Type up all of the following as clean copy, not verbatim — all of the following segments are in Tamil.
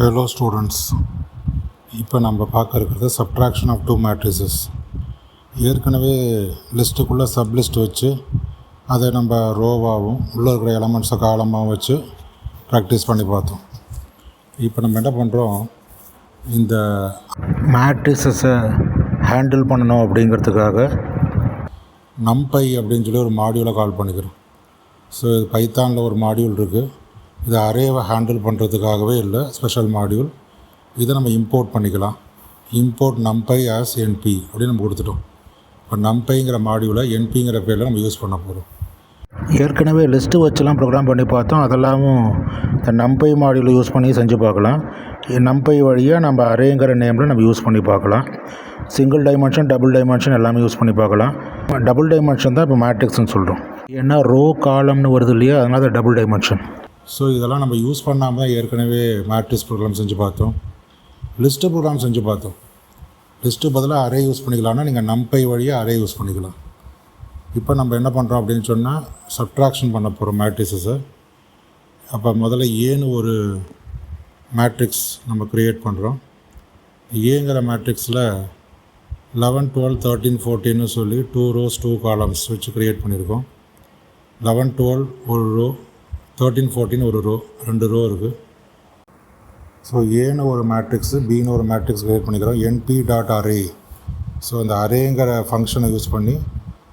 ஹலோ ஸ்டூடெண்ட்ஸ், இப்போ நம்ம பார்க்க இருக்கிறது சப்ட்ராக்ஷன் ஆஃப் டூ மேட்ரிசஸ். ஏற்கனவே லிஸ்ட்டுக்குள்ளே சப்லிஸ்ட் வச்சு அதை நம்ம ரோவாகவும் உள்ளே இருக்கிற எலமெண்ட்ஸை காலமாகவும் வச்சு ப்ராக்டிஸ் பண்ணி பார்த்தோம். இப்போ நம்ம என்ன பண்ணுறோம், இந்த மேட்ரிசஸை ஹேண்டில் பண்ணணும் அப்படிங்கிறதுக்காக நம்பை அப்படின்னு சொல்லி ஒரு மாடியூலை கால் பண்ணிக்கிறோம். ஸோ இது பைத்தானில் ஒரு மாடியூல் இருக்குது. இது அரேவை ஹேண்டில் பண்ணுறதுக்காகவே இல்லை, ஸ்பெஷல் மாடியூல். இதை நம்ம இம்போர்ட் பண்ணிக்கலாம். இம்போர்ட் நம்பை ஆஸ் என்பி அப்படின்னு நம்ம கொடுத்துட்டோம். இப்போ நம்பைங்கிற மாடியூலை என்பிங்கிற பேரில் நம்ம யூஸ் பண்ண போகிறோம். ஏற்கனவே லிஸ்ட்டு வச்செல்லாம் ப்ரோக்ராம் பண்ணி பார்த்தோம். அதெல்லாம் இந்த நம்பை மாடியூலை யூஸ் பண்ணி செஞ்சு பார்க்கலாம். நம்பை வழியாக நம்ம அரேங்கிற நேமில் நம்ம யூஸ் பண்ணி பார்க்கலாம். சிங்கிள் டைமென்ஷன், டபுள் டைமென்ஷன் எல்லாமே யூஸ் பண்ணி பார்க்கலாம். டபுள் டைமென்ஷன் தான் இப்போ மேட்ரிக்ஸ்னு சொல்கிறோம். ஏன்னா ரோ காலம்னு வருது இல்லையா, அதனால தான் டபுள் டைமென்ஷன். ஸோ இதெல்லாம் நம்ம யூஸ் பண்ணாமல் தான் ஏற்கனவே மேட்ரிக்ஸ் ப்ரோக்ராம் செஞ்சு பார்த்தோம், லிஸ்ட்டு ப்ரோக்ராம் செஞ்சு பார்த்தோம். லிஸ்ட்டு பதிலாக அரே யூஸ் பண்ணிக்கலாம்னா நீங்கள் நம்பை வழியாக அரே யூஸ் பண்ணிக்கலாம். இப்போ நம்ம என்ன பண்ணுறோம் அப்படின்னு சொன்னால், சப்ட்ராக்ஷன் பண்ண போகிறோம் மேட்ரிக்ஸை. அப்போ முதல்ல ஏன்னு ஒரு மேட்ரிக்ஸ் நம்ம க்ரியேட் பண்ணுறோம். ஏங்கிற மேட்ரிக்ஸில் 11, 12, 13, 14 சொல்லி 2 rows 2 columns வச்சு க்ரியேட் பண்ணியிருக்கோம். 11, 12 ஒரு ரோ, 13, 14 ஒரு ரோ, 2 ரோ இருக்குது. ஸோ ஏன்னு ஒரு மேட்ரிக்ஸு, பின்னு ஒரு மேட்ரிக்ஸ் க்ரியேட் பண்ணிக்கிறோம். NP dot array. ஸோ அந்த அரேங்கிற ஃபங்க்ஷனை யூஸ் பண்ணி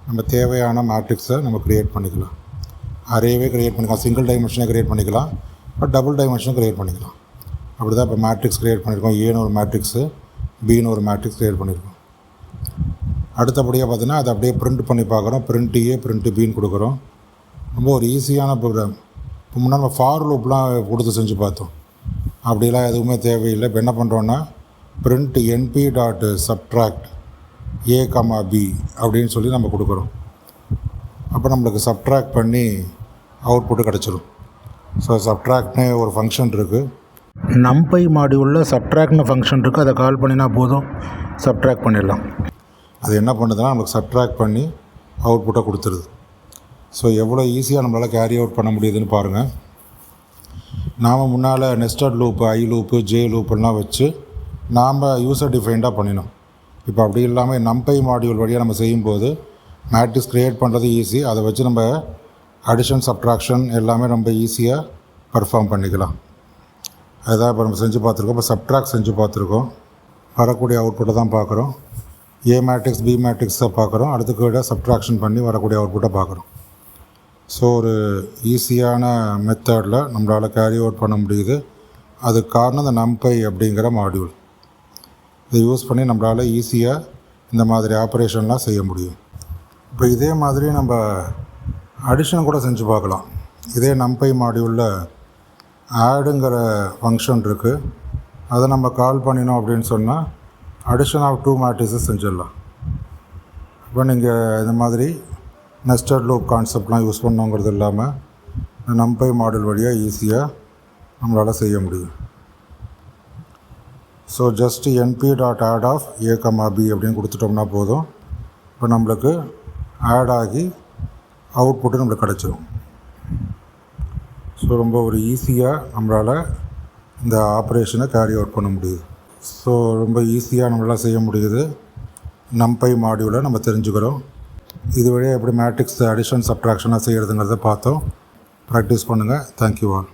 நம்ம தேவையான மேட்ரிக்ஸை நம்ம க்ரியேட் பண்ணிக்கலாம். அரேவே க்ரியேட் பண்ணிக்கலாம், சிங்கிள் டைமென்ஷனே க்ரியேட் பண்ணிக்கலாம், பட் டபுள் டைமென்ஷனும் க்ரியேட் பண்ணிக்கலாம். அப்படி தான் இப்போ மேட்ரிக்ஸ் க்ரியேட் பண்ணியிருக்கோம். ஏன்னு ஒரு மேட்ரிக்ஸு, பின்னு ஒரு மேட்ரிக்ஸ் க்ரியேட் பண்ணியிருக்கோம். அடுத்தபடியாக பார்த்தீங்கன்னா அதை அப்படியே பிரிண்ட் பண்ணி பார்க்குறோம். பிரிண்ட் ஏ, பிரிண்ட் பின்னு கொடுக்குறோம். ரொம்ப ஒரு ஈஸியான ப்ரோக்ராம். இப்போ முன்னாடி நம்ம ஃபார் லூப்லாம் கொடுத்து செஞ்சு பார்த்தோம். அப்படிலாம் எதுவுமே தேவையில்லை. இப்போ என்ன பண்ணுறோன்னா, பிரிண்ட் என்பி டாட் சப்ட்ராக்ட் ஏ கமா பி அப்படின்னு சொல்லி நம்ம கொடுக்குறோம். அப்போ நம்மளுக்கு சப்ட்ராக்ட் பண்ணி அவுட்புட்டு கிடச்சிடும். ஸோ சப்ட்ராக்ட்னு ஒரு ஃபங்க்ஷன் இருக்குது. நம்பை மாடியூலில் சப்ட்ராக்ட்னு ஃபங்க்ஷன் இருக்குது. அதை கால் பண்ணினா போதும், சப்ட்ராக்ட் பண்ணிடலாம். அது என்ன பண்ணுதுன்னா, நம்மளுக்கு சப்ட்ராக்ட் பண்ணி அவுட்புட்டை கொடுத்துருது. ஸோ எவ்வளோ ஈஸியாக நம்மளால் கேரி அவுட் பண்ண முடியுதுன்னு பாருங்கள். நாம் முன்னால் நெஸ்டட் லூப்பு, ஐ லூப்பு, ஜே லூப்புலாம் வச்சு நாம் யூசர் டிஃபைன்டாக பண்ணினோம். இப்போ அப்படி இல்லாமல் நம்பை மாடியூல் வழியாக நம்ம செய்யும்போது மேட்ரிக்ஸ் க்ரியேட் பண்ணுறது ஈஸி. அதை வச்சு நம்ம அடிஷன், சப்ட்ராக்ஷன் எல்லாமே ரொம்ப ஈஸியாக பர்ஃபார்ம் பண்ணிக்கலாம். அதுதான் இப்போ நம்ம செஞ்சு பார்த்துருக்கோம். இப்போ சப்ட்ராக்ட் செஞ்சு பார்த்துருக்கோம். வரக்கூடிய அவுட்புட்டை தான் பார்க்குறோம். ஏ மேட்ரிக்ஸ், பி மேட்ரிக்ஸை பார்க்குறோம். அடுத்துக்கிட்ட சப்ட்ராக்ஷன் பண்ணி வரக்கூடிய அவுட்புட்டை பார்க்குறோம். ஸோ ஒரு ஈஸியான மெத்தடில் நம்மளால் கேரி அவுட் பண்ண முடியுது. அதுக்கு காரணம் இந்த நம்பை அப்படிங்கிற மாடியூல். இதை யூஸ் பண்ணி நம்மளால் ஈஸியாக இந்த மாதிரி ஆப்ரேஷன்லாம் செய்ய முடியும். இப்போ இதே மாதிரி நம்ம அடிஷன் கூட செஞ்சு பார்க்கலாம். இதே நம்பை மாடியூலில் ஆடுங்கிற ஃபங்க்ஷன் இருக்குது. அதை நம்ம கால் பண்ணினோம் அப்படின்னு சொன்னால் அடிஷன் ஆஃப் 2 மேட்ரிசஸ் செஞ்சிடலாம். இப்போ நீங்கள் இந்த மாதிரி நெஸ்டட் லூப் கான்செப்ட்லாம் யூஸ் பண்ணோங்கிறது இல்லாமல் நம்பை மாடல் வழியாக ஈஸியாக நம்மளால் செய்ய முடியும். So just NP dot add of A comma B அப்படின்னு கொடுத்துட்டோம்னா போதும். இப்போ நம்மளுக்கு ஆட் ஆகி அவுட்புட்டு நம்மளுக்கு கிடச்சிரும். ஸோ ரொம்ப ஒரு ஈஸியாக நம்மளால் இந்த ஆப்ரேஷனை கேரி அவுட் பண்ண முடியுது. ஸோ ரொம்ப ஈஸியாக நம்மளால் செய்ய முடியுது. நம்பை மாடியூலை நம்ம தெரிஞ்சுக்கிறோம். இது வழியாக எப்படி மேட்ரிக்ஸ் அடிஷன், சப்ட்ராக்ஷனாக செய்கிறதுங்கிறத பார்த்தோம். ப்ராக்டிஸ் பண்ணுங்கள். Thank you all.